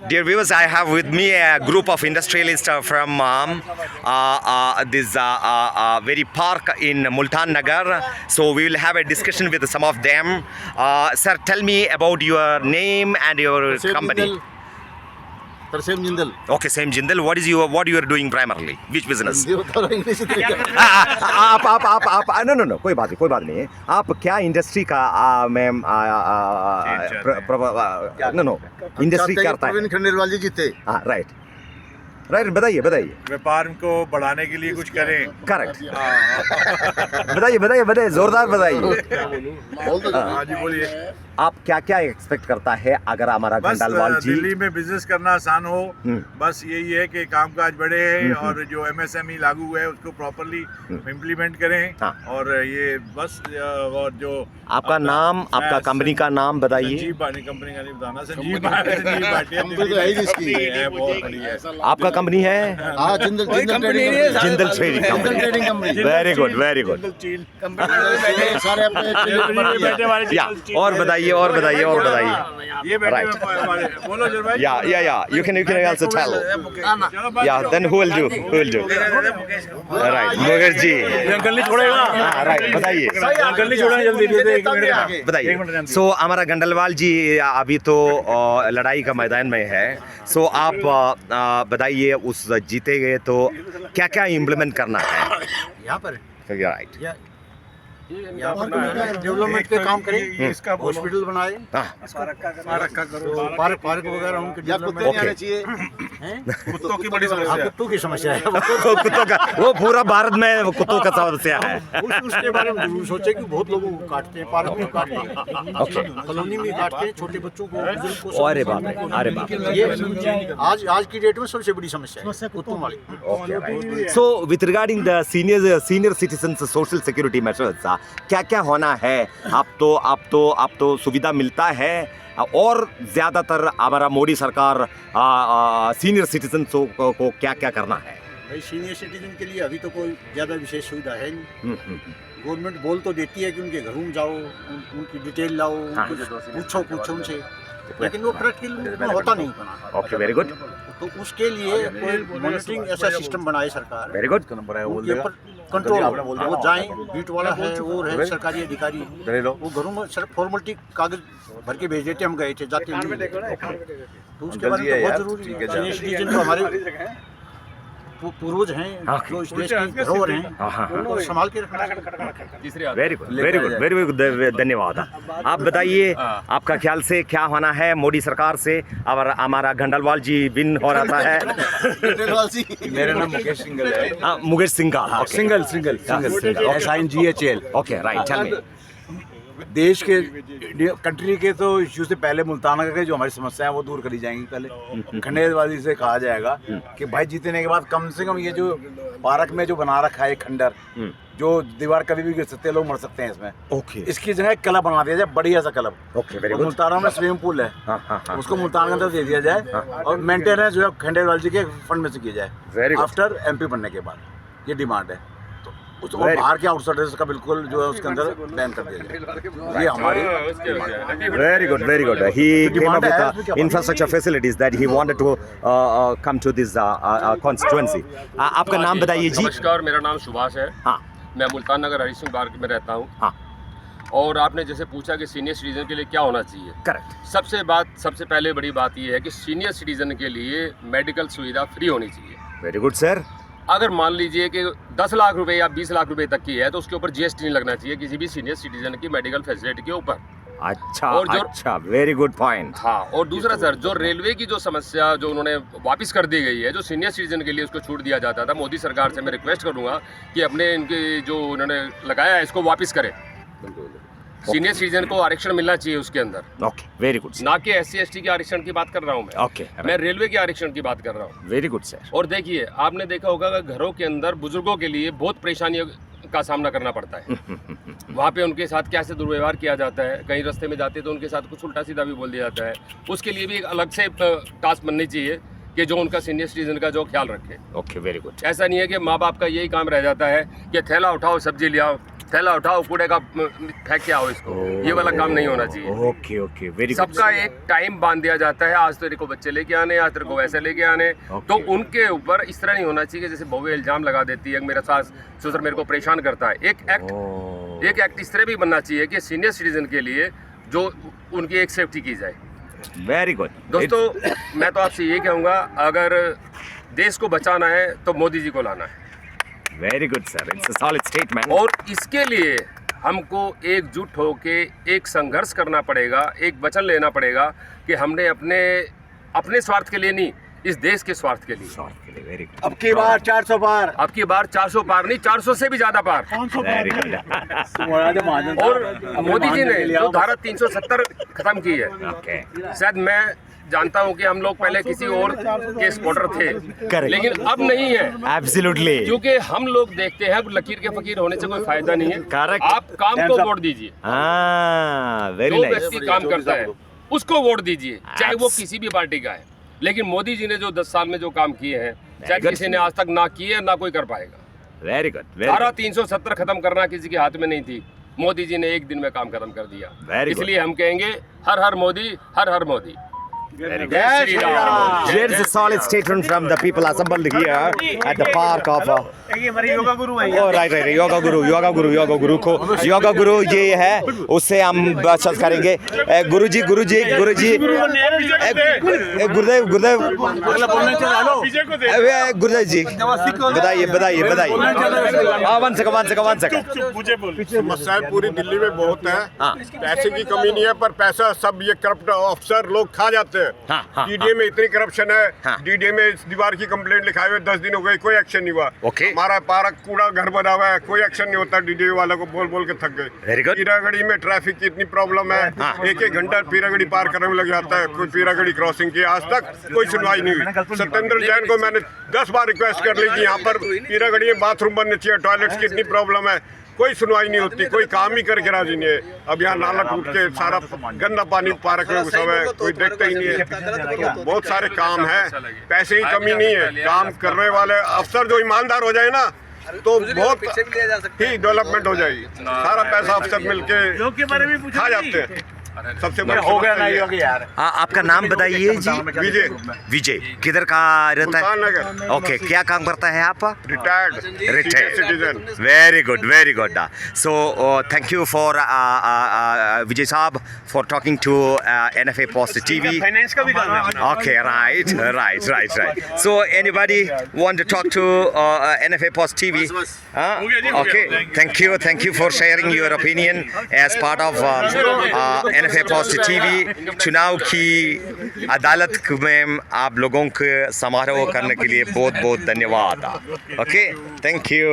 Dear viewers, I have with me a group of industrialists from this very park in Multan Nagar. So we will have a discussion with some of them. Sir, tell me about your name and your company. Tarsem Jindal Okay, Same Jindal. What you are doing primarily? Which business? Hindi बता रहा English आप no कोई बात नहीं है. आप क्या industry का मैम नो इंडस्ट्री करता है? प्रवीण खंडेलवाल जी जीते हाँ राइट बताइए व्यापार को बढ़ाने के लिए कुछ करें। करेक्ट बताइए जोरदार बताइए. हाँ जी बोलिए। आप क्या एक्सपेक्ट करता है अगर हमारा बस खंडेलवाल जी दिल्ली में बिजनेस करना आसान हो, बस यही है कि कामकाज बढ़े और जो एमएसएमई लागू है उसको प्रॉपरली इम्प्लीमेंट करें। हाँ। और ये बस और जो आपका नाम आपका कंपनी का नाम बताइए. संजीव भाटी कंपनी का नहीं बताना। संजीव भाटी कंपनी तो है ही जिसकी है, बहुत बड़ी है। आपका कंपनी है हाँ Jindal Jindal trading trading company. Company very good सारे अपने या और बताइए ये बैठे Right. बोलो जर भाई। Yeah. You can also tell. Yeah. Then who will do? Right. Mukesh ji. जंगल नहीं छोड़ेगा। हाँ right. बताइए. जंगल नहीं छोड़ेगा जल्दी बताइए. So हमारा खंडेलवाल जी अभी तो लड़ाई का मैदान में है. So आप बताइए उस जीते गए तो क्या इम्प्लीमेंट करना है? यहाँ पर राइट. डेवलपमेंट के काम करें, हॉस्पिटल बनाए, पार्क वगैरह उनके डेवलपमेंट आने चाहिए। कुत्तों की बड़ी समस्या है। कुत्तों की समस्या है कुत्तों का वो पूरा भारत में कुत्तों का समस्या है. उसके बारे में जरूर सोचे कि बहुत लोगों को काटते हैं, पार्क में काटते हैं, कॉलोनी में काटते हैं, छोटे बच्चों को, बुजुर्ग को. अरे बाप ये आज की डेट में सबसे बड़ी समस्या है कुत्तों वाली. Okay. So with regarding the senior citizens social security measures, क्या होना है? आप तो सुविधा मिलता है और ज़्यादातर हमारा मोदी सरकार सीनियर सिटीजन को क्या करना है? भाई सीनियर सिटीजन के लिए अभी तो कोई ज़्यादा विशेष सुविधा है नहीं. गवर्नमेंट बोल तो देती है कि उनके घर में जाओ, उनकी डिटेल लाओ, पूछो उनसे, लेकिन वो प्रैक्टिकल होता नहीं बना. Okay very good. तो उसके लिए कोई मॉनिटरिंग ऐसा सिस्टम बनाए सरकार. Very good. कंट्रोल वो जाएं, बीट वाला है वो है सरकारी अधिकारी, वो घरों में सिर्फ फॉर्मेलिटी कागज भर के भेज देते. हम गए थे जाते हुए तो उसके बारे में बहुत जरूरी है. सीनियर सिटीजन तो हमारे पूर्वज हैं, जो इस देश की धरोहर हैं, उनको संभाल के रखना. वेरी गुड धन्यवाद. आप बताइए आपका ख्याल से क्या होना है मोदी सरकार से और हमारा खंडेलवाल जी विन हो रहा है? मेरा नाम मुकेश सिंगल है. Mukesh Singhal. Singhal SINGHL. Okay right. Tell me. देश के कंट्री के तो इश्यू से पहले मुल्तान नगर के जो हमारी समस्या है वो दूर करी जाएंगी. पहले खंडेलवाल से कहा जाएगा कि भाई जीतने के बाद कम से कम ये जो पार्क में जो बना रखा है खंडर, जो दीवार कभी भी गिर सकते हैं, लोग मर सकते हैं इसमें. ओके. इसकी जगह एक क्लब बना दिया जाए, बढ़िया सा club. Okay very good. Multan में स्विमिंग पूल है, उसको मुल्तान के अंदर दे दिया जाए और मेंटेनेंस जो है खंडेलवाल जी के फंड में से किया जाए आफ्टर MP बनने के बाद. ये डिमांड है. तो बाहर के आउटसाइडर्स का बिल्कुल जो है उसके अंदर बैन कर दिया जाए. ये हमारी very good. He came up with the infrastructure facilities that he wanted to come to this constituency. आपका नाम बताइए जी. नमस्कार, मेरा नाम सुभाष है. हाँ. मैं मुल्तान नगर हरी सिंह पार्क में रहता हूँ. हाँ. और आपने जैसे पूछा कि सीनियर सिटीजन के लिए क्या होना चाहिए. करेक्ट. सबसे पहले बड़ी बात यह है कि सीनियर सिटीजन के लिए मेडिकल सुविधा फ्री होनी चाहिए. Very good sir. अगर मान लीजिए कि 10 लाख रुपए या 20 लाख रुपए तक की है तो उसके ऊपर GST नहीं लगना चाहिए किसी भी सीनियर सिटीजन की मेडिकल फैसिलिटी के ऊपर. अच्छा वेरी गुड पॉइंट. हाँ. और दूसरा सर, जो रेलवे की जो समस्या जो उन्होंने वापस कर दी गई है, जो सीनियर सिटीजन के लिए उसको छूट दिया जाता था, मोदी सरकार से मैं रिक्वेस्ट करूँगा कि अपने इनके जो उन्होंने लगाया है इसको वापस करें. सीनियर सिटीजन को आरक्षण मिलना चाहिए उसके अंदर. Okay very good. ना कि SC ST के आरक्षण की बात कर रहा हूँ मैं. ओके. मैं रेलवे के आरक्षण की बात कर रहा हूँ. Very good sir. और देखिए, आपने देखा होगा कि घरों के अंदर बुजुर्गों के लिए बहुत परेशानियों का सामना करना पड़ता है. वहाँ पे उनके साथ कैसे दुर्व्यवहार किया जाता है, कहीं रास्ते में जाते तो उनके साथ कुछ उल्टा सीधा भी बोल दिया जाता है. उसके लिए भी एक अलग से टास्क बननी चाहिए कि जो उनका सीनियर सिटीजन का जो ख्याल रखे. Okay very good. ऐसा नहीं है कि माँ बाप का यही काम रह जाता है कि थैला उठाओ, सब्जी ले आओ, थैला उठाओ, कूड़े का फेंक के आओ इसको, ये वाला काम नहीं होना चाहिए। Okay okay, very good. सबका एक टाइम बांध दिया जाता है, आज तेरे को बच्चे लेके आने, आज तेरे को वैसे लेके आने, तो उनके ऊपर इस तरह नहीं होना चाहिए कि जैसे बहुएं इल्जाम लगा देती है, मेरा सास ससुर मेरे को परेशान करता है। एक एक्ट इस तरह भी बनना चाहिए कि सीनियर सिटीजन के लिए जो उनकी एक सेफ्टी की जाए। वेरी गुड दोस्तों, मैं तो आपसे ये कहूँगा, अगर देश को बचाना है तो मोदी जी को लाना है, very good sir, it's a solid statement. और इसके लिए हमको एकजुट होके एक संघर्ष करना पड़ेगा, एक वचन लेना पड़ेगा कि हमने अपने स्वार्थ के लिए नहीं, इस देश के स्वार्थ के लिए। वेरी गुड, अब की बार 400 पार, अब की बार 400 पार नहीं, 400 से भी ज्यादा पार। Very good. और मोदी जी ने जो धारा 370 खत्म की है, ओके, शायद मैं जानता हूं कि हम लोग पहले किसी और के सपोर्टर थे, Correct. लेकिन अब नहीं है, एब्सोल्युटली, क्योंकि हम लोग देखते हैं लकीर के फकीर होने से कोई फायदा नहीं है। Correct. आप काम को वोट दीजिए, हाँ, वेरी जो नाइस। व्यक्ति काम करता है उसको वोट दीजिए, चाहे वो किसी भी पार्टी का है। लेकिन मोदी जी ने जो 10 साल में जो काम किए हैं, चाहे good. किसी ने आज तक ना किए, ना कोई कर पाएगा। वेरी गुड, धारा 370 खत्म करना किसी के हाथ में नहीं थी, मोदी जी ने एक दिन में काम खत्म कर दिया। Very good. इसलिए हम कहेंगे हर हर मोदी, हर हर मोदी। Very जय Shri Ram. There is a solid statement from the people assembled here at the park of. Yoga गुरु है Oh, right, योगा गुरु को, योगा गुरु ये है, उससे हम बात करेंगे। गुरुजी गुरुदेव जी, बताइए। हाँ, वन सेकंड। समस्याएं पूरी दिल्ली में बहुत है। पैसे की कमी नहीं है, पर पैसा सब ये करप्ट अफसर लोग खा जाते हैं। डीडीए में इतनी करप्शन है, डीडीए में इस दीवार की कंप्लेंट लिखाए हुए 10 दिन हो गए, कोई एक्शन नहीं हुआ। Okay. हमारा पार्क कूड़ा घर बना हुआ है, कोई एक्शन नहीं होता। डीडीए वालों को बोल के थक Very गए। good. पीरागढ़ी में ट्रैफिक की इतनी प्रॉब्लम है, एक घंटा पीरागढ़ी पार करने में लग जाता है, कोई पीरागढ़ी क्रॉसिंग की आज तक कोई सुनवाई नहीं हुई। सत्येंद्र जैन को मैंने 10 बार रिक्वेस्ट कर ली कि यहाँ पर पीरागढ़ी में बाथरूम बनने चाहिए, टॉयलेट्स की इतनी प्रॉब्लम है, कोई सुनवाई नहीं होती, कोई काम ही करके राजी नहीं है। अब यहाँ नाला टूट के सारा गंदा पानी पार्क में घुसा हुआ है, कोई देखता ही नहीं है। बहुत सारे काम है, पैसे की कमी नहीं है, काम करने वाले अफसर जो ईमानदार हो जाए ना, तो बहुत ही डेवलपमेंट हो जाएगी। सारा पैसा अफसर मिलके खा जाते हैं। सबसे बड़ा हो गया ना योगी यार। आपका नाम बताइए जी। विजय, किधर का रहता है? सुल्ताननगर। ओके, क्या काम करता है आप? Retired citizen. Very good. So thank you for Vijay Saab for talking to NFA Post TV. Finance का भी काम है। Okay, right. So anybody want to talk to NFA Post TV? Okay, thank you for sharing your opinion as part of NFA Post TV। चुनाव की अदालत में आप लोगों को समारोह करने के लिए बहुत धन्यवाद। Okay, thank you.